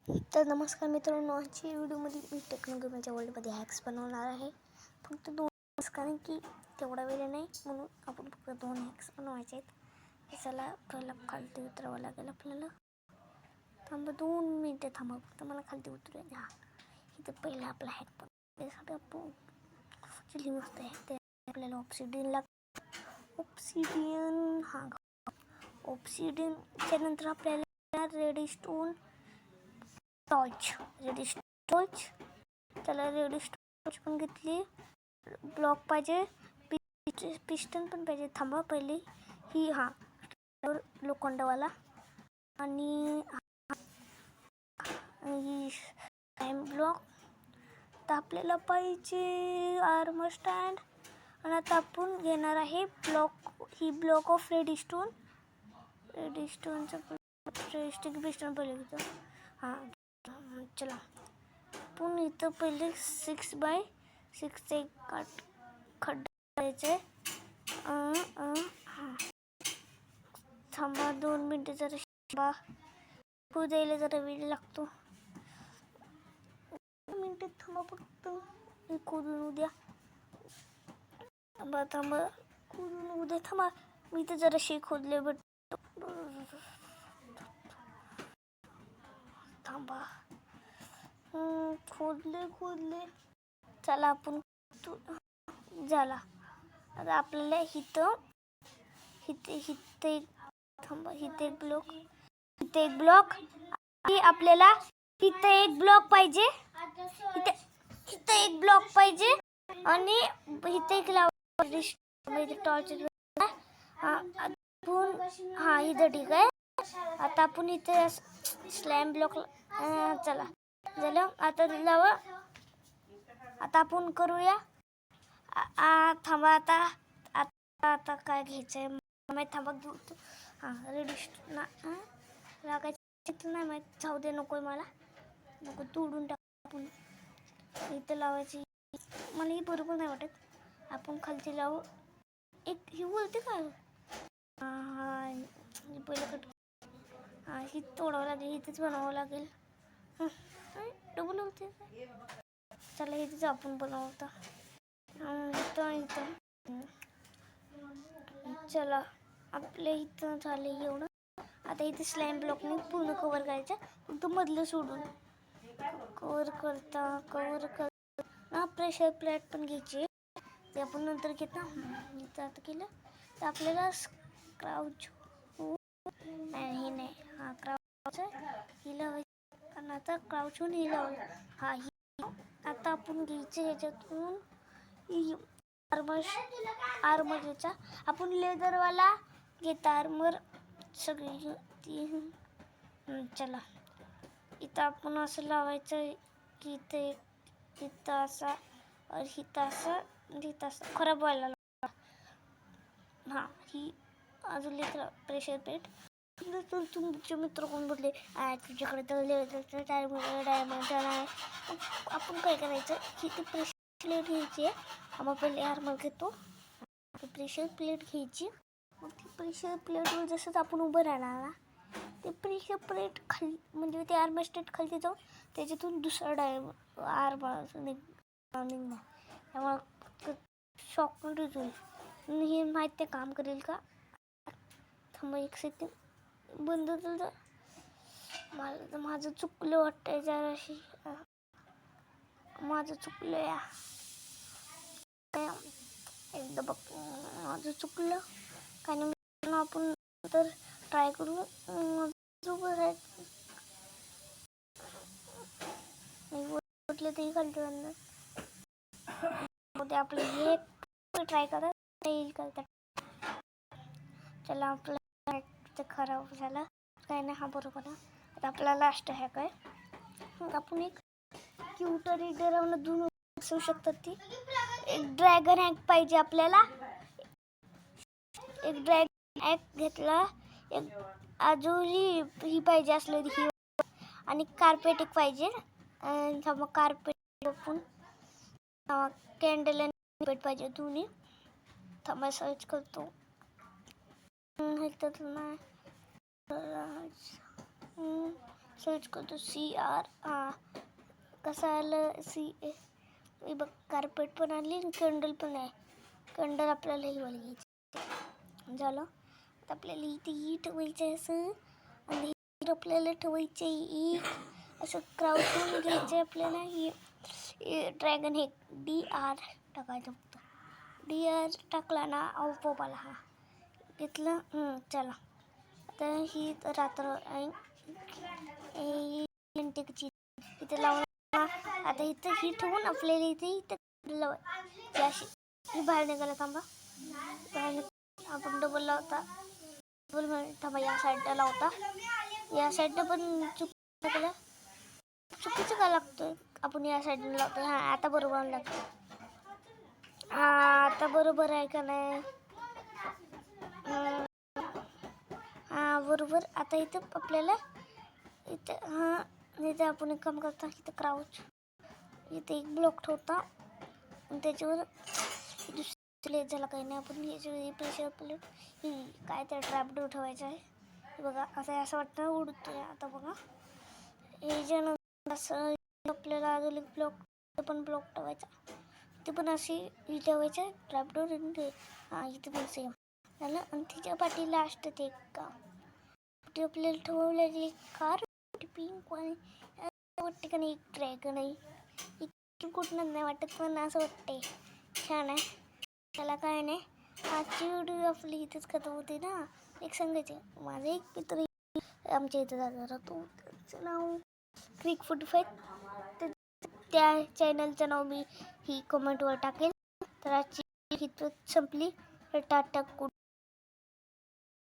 तर नमस्कार मित्रांनो, आजच्या व्हिडिओमध्ये मी टेक्नोगेमच्या वर्ल्डमध्ये हॅक्स बनवणार आहे. फक्त 2 कारण की तेवढा वेळ नाही, म्हणून आपण फक्त 2 हॅक्स बनवायचे आहेत. चला पहिला खालती उतरावं लागेल आपल्याला. थांबा 2 मिनटं थांबा, फक्त मला खालती उतरू द्या. इथं पहिला आपला हॅक बनवण्यासाठी आपण चली मस्त आहे. ते आपल्याला ऑब्सिडियन ऑब्सिडियनच्या नंतर आपल्याला रेडस्टोन टॉर्च त्याला रेडस्टोन पण घेतली. ब्लॉक पाहिजे, पिस्टन पण पाहिजे. थांबा पहिले ही लोखंडवाला आणि ही टाइम ब्लॉक. तर आपल्याला पाहिजे आर्मर स्टँड. आणि आता आपण घेणार आहे ब्लॉक ऑफ रेडस्टोनचं पिस्टन पहिले घेतो. चला आपण इथं पहिले 6x6 एक खड्डा करायचे. थांबा 2 मिनटं, जरा होऊ द्यायला जरा वेळ लागतो. 2 मिनटं थांबा, फक्त खोदून उद्या. थांबा खोदून उद्या. थांबा मी तर जरा खोदले, बट थांबा खोदले. चला आपण झाला. आता आपल्याला इथं एक ब्लॉक आणि आपल्याला इथं एक ब्लॉक पाहिजे. इथं एक ब्लॉक पाहिजे आणि इथं एक टॉर्च. इथं ठीक आहे. आता आपण इथे स्लॅम ब्लॉक चला झालं. आता लावा. आता आपण करूया. थांबा आता काय घ्यायचंय माहीत. थांबा घेऊ. लागायचं नाही माहीत, जाऊ दे. नको मला, नको, तोडून टाक. आपण इथं लावायची मला ही बरोबर नाही वाटत. आपण खालती लावू. एक ही बोलते का पहिलं ही तोडावं लागेल, इथेच बनावं लागेल. डबल होते. चला इथेच आपण बनवता. इथं चला आपल्या इथं झाले एवढं. आता इथे स्लाइम ब्लॉकने पूर्ण कव्हर करायचं, फक्त मधलं सोडून. कव्हर करता प्रेशर प्लेट पण घ्यायची. ते आपण नंतर घेता. इथं आता केलं तर आपल्याला क्राउच हे नाही. क्राउच ही लावायची. आणि आता क्राउच होऊन ही लावायची. आता आपण घ्यायचं ह्याच्यातून आर्मर घ्यायचा. आपण लेदरवाला घेता आर्मर सगळी ती. चला इथं आपण असं लावायचं की इथं असा, इथं असं खराब व्हायला लागला. ही अजून लेकर प्रेशर प्लेट. तुमचे मित्र कोण बोलले तुझ्याकडे तर डायमंड आहे. आपण काय करायचं की ती प्रेशर प्लेट घ्यायची. आम्हाला पहिले आर्मर घेतो. प्रेशर प्लेट घ्यायची. मग ती प्रेशर प्लेटवर जसंच आपण उभं राहणार ना, ते प्रेशर प्लेट खाली म्हणजे ते आर्मर स्टेट खाली जाऊन त्याच्यातून दुसरा आर्मर निघणार. त्यामुळे शॉक होईल. हे माहीत ते काम करेल का. थांबा 1 सेकंड बंद झालं. माझं चुकलं वाटतंय जराशी. माझं चुकलं या एकदा बघ. माझं चुकलं काय नाही. आपण तर ट्राय करू. म्हटलं तेही खालती ते आपलं हे ट्राय करा. तेही करतात. चला आपलं खराब झालं काय नाही. हा बरोबर आहे. आता आपला लास्ट हॅक आहे. मग आपण एक क्यूटर रीडर धुवून बसवू शकतात. ती एक ड्रॅगन हॅक पाहिजे आपल्याला. एक ड्रॅगन हॅक घेतला. एक आजूही ही पाहिजे असले ही. आणि कार्पेट एक पाहिजे. मग कार्पेट आपण कॅन्डल आणि कार्पेट पाहिजे दोन्ही. थांबा सर्च करतो. सर्च करतो CR. कसं आलं बघ, कार्पेट पण आली आणि कंडल पण आहे. कंडल आपल्याला ही वाली घ्यायची. झालं. आता आपल्याला इथे ही ठेवायचं आहे असं, आणि आपल्याला ठेवायचं आहे असं क्राउच होऊन घ्यायचं आपल्याला. ही ड्रॅगन हे DR टाकायचं फक्त. DR टाकला ना आपोआप आला. हा घेतलं. चला आता ही रात्र इथे लावून आता इथं ही ठेवून आपल्याला इथे अशी ही बाहेर निघाला. थांबा, बाहेर आपण डबल लावता. डबल थांबा, या साईडला लावता. या साईडनं पण चुकीचं का लागतोय. आपण या साईडला लावतो. आता बरोबर लागतं. आता बरोबर आहे का नाही. बरोबर. आता इथं आपल्याला इथे आपण एक काम करता. इथं क्राउच, इथे एक ब्लॉक ठेवता आणि त्याच्यावर दुसरे झाला काही नाही. आपण याच्यावर प्रेशर प्लेट ही काय तर ट्रॅपडोर ठेवायचं आहे. बघा असं वाटतं उडतोय. आता बघा हे ज्यानंतर असं आपल्याला अजून एक ब्लॉक ठेवायचा. ते पण अशी ही ठेवायचं ट्रॅपडोर. इथे पण सेम झालं. आणि तिच्या पाठी लास्ट ते का आपल्याला ठेवलेली कार पिंक वाटते का नाही. एक ड्रॅगन आहे. कुठून नाही वाटत, पण असं वाटते छान आहे. त्याला काय नाही. आजची व्हिडिओ आपली इथेच खतम होते ना. एक सांगायचे, माझा एक मित्र आमच्या इथे जाणार तो, त्याचं नाव क्रिक 45. त्या चॅनलचं नाव मी ही कमेंटवर टाकेल. तर आजची ही संपली. टाटा.